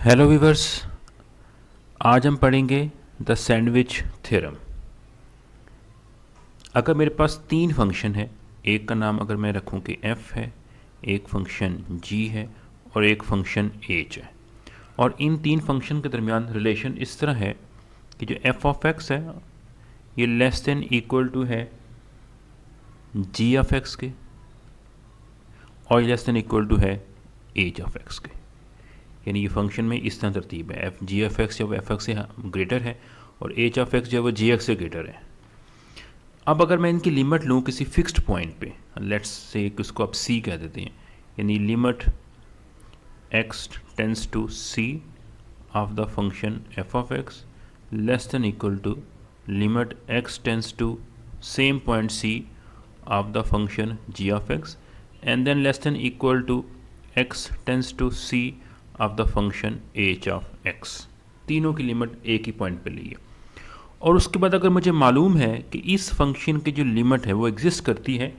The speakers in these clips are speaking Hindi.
हेलो वीवर्स, आज हम पढ़ेंगे द सैंडविच थ्योरम। अगर मेरे पास तीन फंक्शन है, एक का नाम अगर मैं रखूं कि f है, एक फंक्शन g है और एक फंक्शन h है, और इन तीन फंक्शन के दरमियान रिलेशन इस तरह है कि जो f ऑफ x है ये लेस देन इक्वल टू है g ऑफ x के और लेस देन इक्वल टू है h ऑफ x के। यानी ये फंक्शन में इस तरह तरतीब है, एफ जी एफ एक्स जब एफ एक्स से ग्रेटर है और एच ऑफ एक्स जब वो जी एक्स से ग्रेटर है। अब अगर मैं इनकी लिमिट लूँ किसी फिक्स्ड पॉइंट पे, लेट्स से इसको आप सी कह देते हैं, यानी limit X tends to C of the function F of X less than equal to limit X tends to same point C of the function G of X and then less than equal to X tends to C of the function H of X. तीनों की लिमिट एक ही पॉइंट पे ली है। और उसके बाद अगर मुझे मालूम है कि इस फंक्शन की जो लिमिट है वो एग्जिस्ट करती है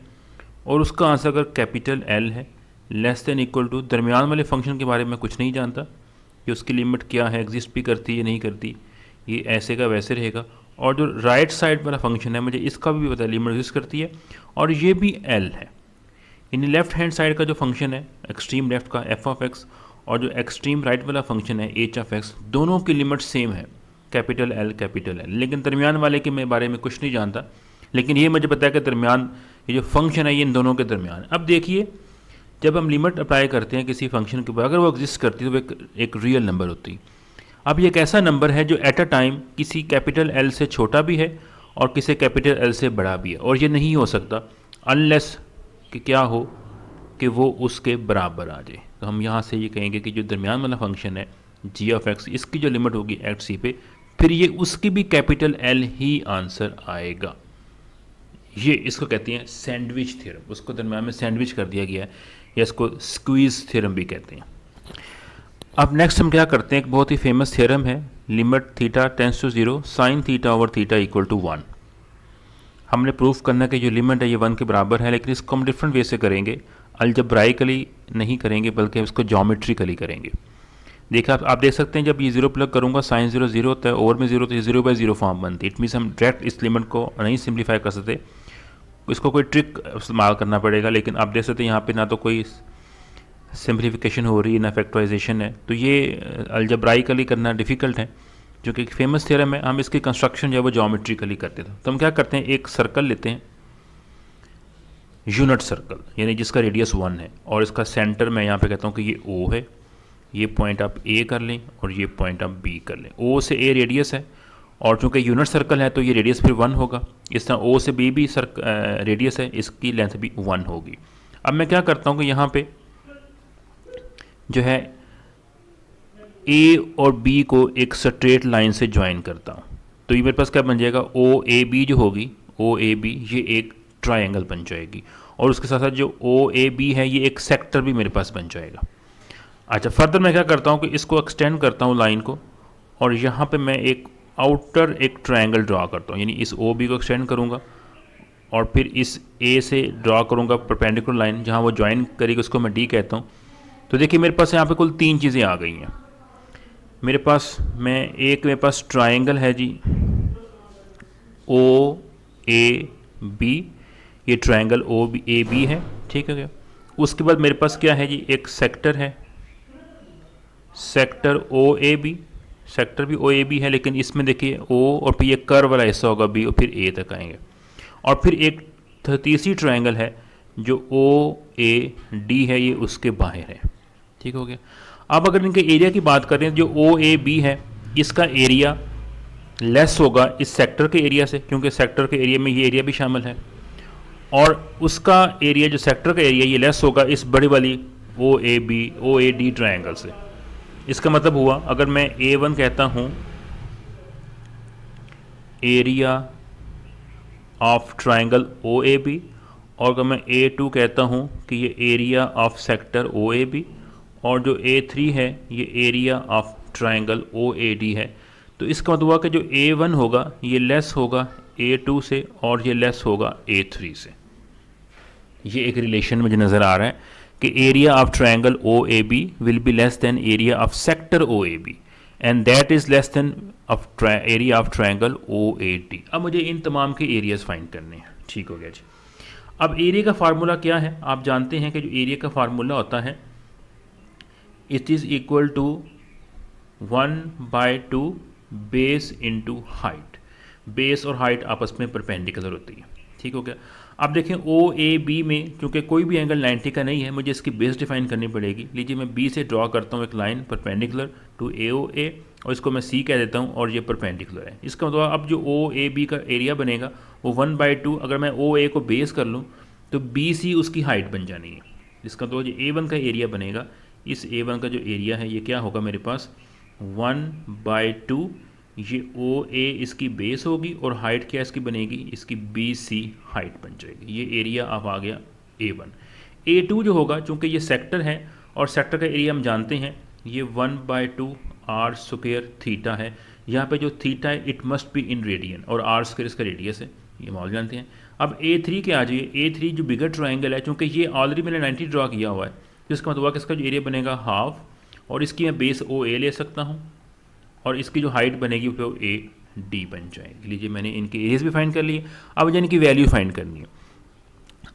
और उसका आंसर अगर कैपिटल एल है लेस देन इक्वल टू, दरमियान वाले फंक्शन के बारे में कुछ नहीं जानता कि उसकी लिमिट क्या है, एग्जिस्ट भी करती है या नहीं करती, ये ऐसे का वैसे रहेगा। और जो राइट साइड वाला फंक्शन है मुझे इसका भी पता है लिमिट एग्जिस्ट करती है और ये भी एल है। यानी लेफ्ट हैंड साइड का जो फंक्शन है एक्सट्रीम लेफ्ट का एफ ऑफ एक्स और जो एक्सट्रीम राइट वाला फंक्शन है एच ऑफ एक्स, दोनों की लिमिट सेम है, कैपिटल एल। लेकिन दरमियान वाले के मैं बारे में कुछ नहीं जानता, लेकिन ये मुझे पता है कि दरमियान ये जो फंक्शन है ये इन दोनों के दरमियान। अब देखिए, जब हम लिमिट अप्लाई करते हैं किसी फंक्शन के ऊपर, अगर वो एग्जिस्ट करती है तो वो एक रियल नंबर होती है। अब ये एक ऐसा नंबर है जो एट अ टाइम किसी कैपिटल एल से छोटा भी है और किसी कैपिटल एल से बड़ा भी है, और ये नहीं हो सकता अनलेस कि क्या हो कि वो उसके बराबर आ जाए। तो हम यहाँ से ये कहेंगे कि जो दरमियान वाला फंक्शन है जी ऑफ एक्स, इसकी जो लिमिट होगी एट सी पे, फिर ये उसकी भी कैपिटल एल ही आंसर आएगा। ये इसको कहते हैं सैंडविच थ्योरम, उसको दरमियान में सैंडविच कर दिया गया है, या इसको स्क्वीज थ्योरम भी कहते हैं। अब नेक्स्ट हम क्या करते हैं, एक बहुत ही फेमस थ्योरम है, limit theta tends to 0 sine theta over theta equal to 1। हमने प्रूफ करना कि जो लिमिट है ये 1 के बराबर है, लेकिन इसको हम डिफरेंट वे से करेंगे, अलजब्राइकली नहीं करेंगे बल्कि इसको ज्योमेट्रिकली करेंगे। देखा आप देख सकते हैं, जब ये 0 प्लग करूंगा साइन 0 0 होता है, ओवर में 0 तो ये 0/0 फॉर्म बनती है। इट मीन्स हम डायरेक्ट इस लिमिट को नहीं सिंप्लीफाई कर सकते, इसको कोई ट्रिक इस्तेमाल करना पड़ेगा। लेकिन आप देख सकते हैं यहाँ पे ना तो कोई सिंप्लीफिकेशन हो रही है ना फैक्टराइजेशन है, तो ये अलजब्राइकली करना डिफ़िकल्ट है, जो कि एक फेमस थ्योरम है। हम इसकी कंस्ट्रक्शन जो है वो ज्योमेट्रिकली करते थे। तो हम क्या करते हैं, एक सर्कल लेते हैं, यूनिट सर्कल, यानी जिसका रेडियस 1 है, और इसका सेंटर मैं यहाँ पे कहता हूँ कि ये O है। ये पॉइंट आप A कर लें और ये पॉइंट आप B कर लें। O से A रेडियस है, और चूँकि यूनिट सर्कल है तो ये रेडियस फिर 1 होगा। इस तरह O से B भी रेडियस है, इसकी लेंथ भी 1 होगी। अब मैं क्या करता हूँ कि यहाँ पे जो है A और B को एक स्ट्रेट लाइन से ज्वाइन करता हूँ, तो ये मेरे पास क्या बन जाएगा, OAB जो होगी, OAB ये एक ट्रायंगल बन जाएगी, और उसके साथ साथ जो OAB है ये एक सेक्टर भी मेरे पास बन जाएगा। अच्छा, फर्दर मैं क्या करता हूँ कि इसको एक्सटेंड करता हूँ लाइन को, और यहाँ पे मैं एक आउटर एक ट्रायंगल ड्रा करता हूँ, यानी इस OB को एक्सटेंड करूँगा और फिर इस A से ड्रा करूँगा परपेंडिकुलर लाइन, जहाँ वो ज्वाइन करेगी उसको मैं D कहता हूँ। तो देखिए मेरे पास यहाँ पे कुल 3 चीज़ें आ गई हैं। मेरे पास ट्रायंगल है जी OAB, ये ट्रायंगल OAB है, ठीक है क्या। उसके बाद मेरे पास क्या है जी, एक सेक्टर है, सेक्टर OAB, सेक्टर भी OAB है, लेकिन इसमें देखिए O और फिर ये कर्व वाला हिस्सा होगा B और फिर A तक आएंगे। और फिर एक तीसरी ट्रायंगल है जो OAD है, ये उसके बाहर है, ठीक हो गया। अब अगर इनके एरिया की बात करें, जो OAB है इसका एरिया लेस होगा इस सेक्टर के एरिया से, क्योंकि सेक्टर के एरिया में ये एरिया भी शामिल है, और उसका एरिया जो सेक्टर का एरिया ये लेस होगा इस बड़ी वाली OAD ट्रायंगल से। इसका मतलब हुआ, अगर मैं A1 कहता हूँ एरिया ऑफ ट्रायंगल OAB, और अगर मैं A2 कहता हूँ कि ये एरिया ऑफ सेक्टर OAB, और जो A3 है ये एरिया ऑफ ट्रायंगल OAD है, तो इसका मतलब हुआ कि जो A1 होगा ये लेस होगा A2 से और ये लेस होगा A3 से। ये एक रिलेशन मुझे नज़र आ रहा है कि area of triangle O A B will be less than area of sector O A B and that is less than of area of triangle O A D. अब मुझे इन तमाम के एरियाज फाइंड करने हैं। ठीक हो गया जी। अब एरिया का फार्मूला क्या है? आप जानते हैं कि जो एरिया का फार्मूला होता है it is equal to 1/2 base into height. Base और हाइट आपस में परपेंडिकुलर होती है। ठीक हो गया। अब देखें ओ ए बी में क्योंकि कोई भी एंगल 90 का नहीं है, मुझे इसकी बेस डिफाइन करनी पड़ेगी। लीजिए मैं बी से ड्रॉ करता हूँ एक लाइन परपेंडिकुलर टू ए ओ ए, और इसको मैं सी कह देता हूँ और ये परपेंडिकुलर है। इसका मतलब अब जो ओ ए बी का एरिया बनेगा वो 1/2, अगर मैं ओ ए को बेस कर लूँ तो बी सी उसकी हाइट बन जानी है। इसका तो जो ए वन का एरिया बनेगा, इस ए वन का जो एरिया है ये क्या होगा मेरे पास 1/2, ये ओ ए इसकी बेस होगी और हाइट क्या इसकी बनेगी, इसकी बी सी हाइट बन जाएगी। ये एरिया अब आ गया A1। A2 जो होगा, चूँकि ये सेक्टर है और सेक्टर का एरिया हम जानते हैं ये 1/2 आर स्क्वेयर थीटा है। यहाँ पे जो थीटा है it must be in radian और आर स्क्वेयर इसका रेडियस है, ये मॉल जानते हैं। अब A3 के आ जाइए। A3 जो बिगर ट्राइंगल है, चूँकि ये ऑलरेडी मैंने 90 ड्रॉ किया हुआ है, तो इसका मतलब कि इसका जो एरिया बनेगा हाफ, और इसकी मैं बेस ओ ए ले सकता हूँ और इसकी जो हाइट बनेगी वो ए डी बन जाएगी। लीजिए मैंने इनके एरियाज भी फाइंड कर लिए। अब मुझे इनकी वैल्यू फाइंड करनी है।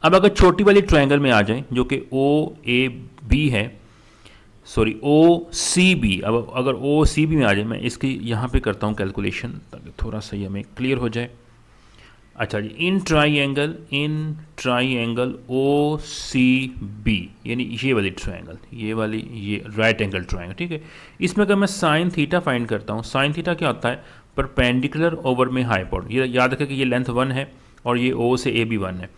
अब अगर छोटी वाली ट्रायंगल में आ जाएं जो कि ओ ए बी है, सॉरी ओ सी बी, अब अगर ओ सी बी में आ जाए, मैं इसकी यहाँ पे करता हूँ कैलकुलेशन ताकि थोड़ा सा ये हमें क्लियर हो जाए। अच्छा जी, in triangle O C B, यानी ये वाली ट्राइंगल, ये राइट एंगल ट्राइंगल। ठीक है। इसमें अगर मैं साइन थीटा फाइंड करता हूँ, साइन थीटा क्या होता है, परपेंडिकुलर ओवर में हाइपोटेन्यूज। ये याद रखें कि ये लेंथ 1 है और ये ओ से ए बी 1 है।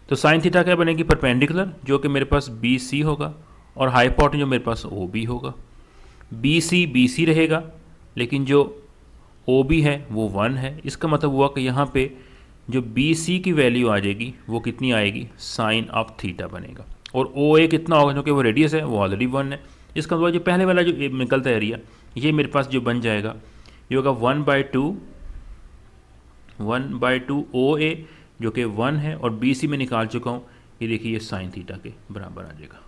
तो साइन थीटा क्या बनेगी, परपेंडिकुलर जो कि मेरे पास बी सी होगा, और हाइपोटेन्यूज जो मेरे पास ओ बी होगा। बी सी रहेगा, लेकिन जो ओ बी है वो 1 है। इसका मतलब हुआ कि यहाँ पे जो बी सी की वैल्यू आ जाएगी वो कितनी आएगी, साइन ऑफ थीटा बनेगा। और ओ ए कितना होगा, क्योंकि वो रेडियस है, वो ऑलरेडी 1 है। इसका मतलब जो पहले वाला जो निकलता है एरिया, ये मेरे पास जो बन जाएगा ये होगा 1/2 ओ ए जो कि 1 है, और बी सी में निकाल चुका हूँ, ये देखिए ये साइन थीटा के बराबर आ जाएगा।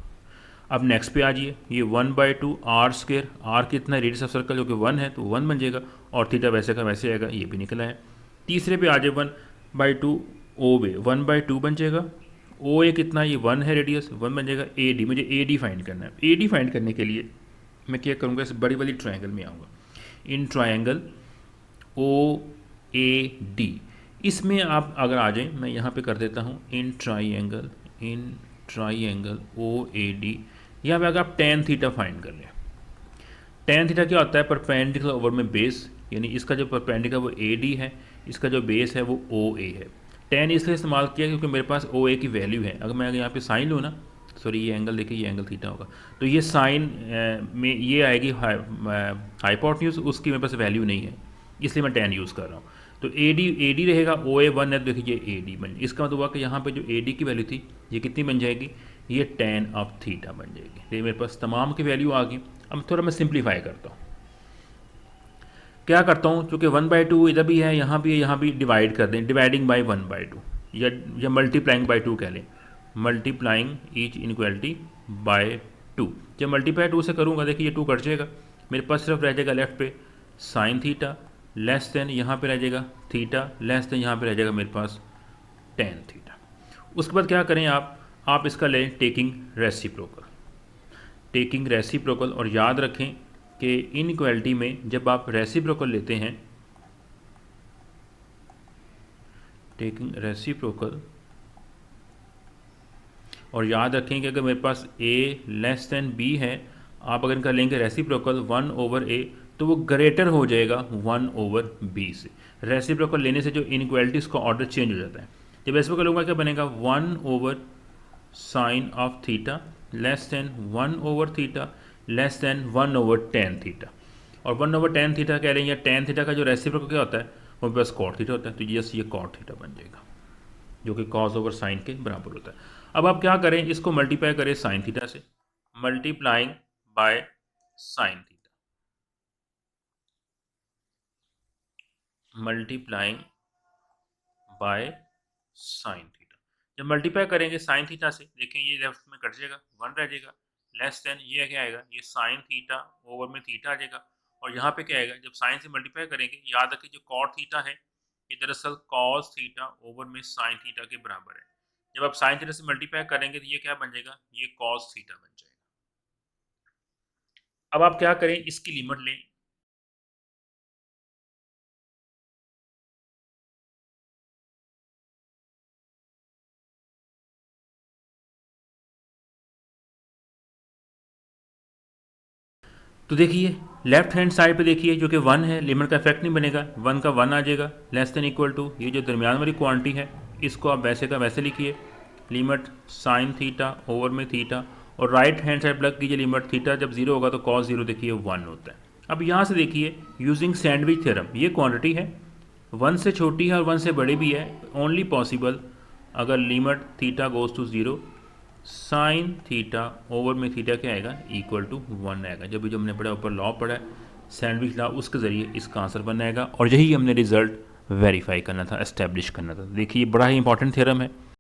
अब नेक्स्ट पे आ जाइए, ये 1/2 आर स्क्वेयर, आर कितना है, रेडियस ऑफ सर्कल जो कि 1 है तो 1 बन जाएगा, और थीटा वैसे का वैसे आएगा, ये भी निकला है। तीसरे पे आ जाए 1/2 ओ बे, 1/2 बन जाएगा। ओ ए कितना, ये 1 है रेडियस, 1 बन जाएगा। ए डी, मुझे ए डी फाइंड करना है। ए डी फाइंड करने के लिए मैं क्या करूँगा, इस बड़ी वाली ट्रायंगल में आऊँगा, in triangle O A D. इसमें आप अगर आ जाएं, मैं यहाँ पे कर देता हूँ in triangle O A D. यहाँ पे अगर आप टेन थीटा फाइंड कर लें, टेन थीटा क्या होता है, परपेंडिकुलर ओवर में बेस, यानी इसका जो परपेंडिकुलर वो ए डी है, इसका जो बेस है वो ओ ए है। टेन इसलिए इस्तेमाल किया क्योंकि मेरे पास ओ ए की वैल्यू है। अगर मैं यहाँ पे साइन लूँ ना, सॉरी ये एंगल देखिए, ये एंगल थीटा होगा, तो ये साइन में ये आएगी हाइपोटेन्यूज, उसकी मेरे पास वैल्यू नहीं है, इसलिए मैं टेन यूज़ कर रहा हूँ। तो ए डी रहेगा, ओ ए 1 है तो देखिए ए डी बन, इसका मतलब हुआ कि यहाँ पे जो ए डी की वैल्यू थी ये कितनी बन जाएगी, ये टेन ऑफ थीटा बन जाएगी। तो ये मेरे पास तमाम की वैल्यू आ गई। अब थोड़ा मैं सिंप्लीफाई करता हूँ, क्या करता हूँ, चूँकि 1/2 इधर भी है, यहाँ भी है, यहाँ भी डिवाइड कर दें, डिवाइडिंग बाई 1/2, या मल्टीप्लाइंग बाई 2 कह लें, मल्टीप्लाइंग ईच इनक्वलिटी बाय 2। जब मल्टीप्लाई 2 से करूँगा देखिए ये 2 कट जाएगा, मेरे पास सिर्फ रह जाएगा लेफ्ट पे साइन थीटा लेस देन, यहाँ पे रह जाएगा थीटा लेस देन, यहाँ पे रह जाएगा मेरे पास टेन थीटा। उसके बाद क्या करें आप इसका लें टेकिंग रेसिप्रोकल, और याद रखें कि इनइक्वालिटी में जब आप रेसिप्रोकल लेते हैं, टेकिंग रेसिप्रोकल, और याद रखें कि अगर मेरे पास a लेस देन b है, आप अगर इनका लेंगे रेसिप्रोकल 1/a, तो वो ग्रेटर हो जाएगा 1/b से। रेसिप्रोकल लेने से जो इनइक्वालिटीज़ का ऑर्डर चेंज हो जाता है। जब रेसिप्रोकल होगा क्या बनेगा, 1/sin of theta less than 1/थीटा लेस देन 1/tan थीटा। और 1/tan थीटा कह रहे हैं, या tan थीटा का जो रेसिप्रोकल क्या होता है वो बस कॉट थीटा होता है, तो ये कॉट थीटा बन जाएगा जो कि कॉस ओवर साइन के बराबर होता है। अब आप क्या करें, इसको मल्टीप्लाई करें साइन थीटा से, multiplying by sine theta, multiplying by sine theta. जब मल्टीप्लाई करेंगे साइन थीटा से, देखें ये लेफ्ट में कट जाएगा, 1 रह जाएगा, लेस देन ये क्या आएगा, ये साइन थीटा ओवर में थीटा आ जाएगा। और यहाँ पे क्या आएगा, जब साइन से मल्टीप्लाई करेंगे, याद रखिए जो कॉट थीटा है ये दरअसल कॉस थीटा ओवर में साइन थीटा के बराबर है। जब आप साइन थीटा से मल्टीप्लाई करेंगे तो ये क्या बन जाएगा, ये कॉस थीटा बन जाएगा। अब आप क्या करें, इसकी लिमिट लें। तो देखिए लेफ्ट हैंड साइड पे देखिए जो कि 1 है, लिमिट का इफेक्ट नहीं बनेगा, 1 का 1 आ जाएगा, लेस देन इक्वल टू ये जो दरमियान वाली क्वांटिटी है इसको आप वैसे का वैसे लिखिए, लिमिट साइन थीटा ओवर में थीटा, और राइट हैंड साइड प्लग कीजिए लिमिट थीटा जब 0 होगा तो कॉस 0 देखिए 1 होता है। अब यहाँ से देखिए यूजिंग सैंडविच थ्योरम, ये क्वांटिटी है 1 से छोटी है और 1 से बड़ी भी है, ओनली पॉसिबल अगर limit theta goes to 0, sine theta over में थीटा क्या आएगा, इक्वल टू 1 आएगा। जब भी जो हमने पढ़ा ऊपर लॉ पढ़ा है सैंडविच लॉ, उसके ज़रिए इसका आंसर बन आएगा और यही हमने रिजल्ट वेरीफाई करना था, एस्टेब्लिश करना था। देखिए बड़ा ही इंपॉर्टेंट थ्योरम है।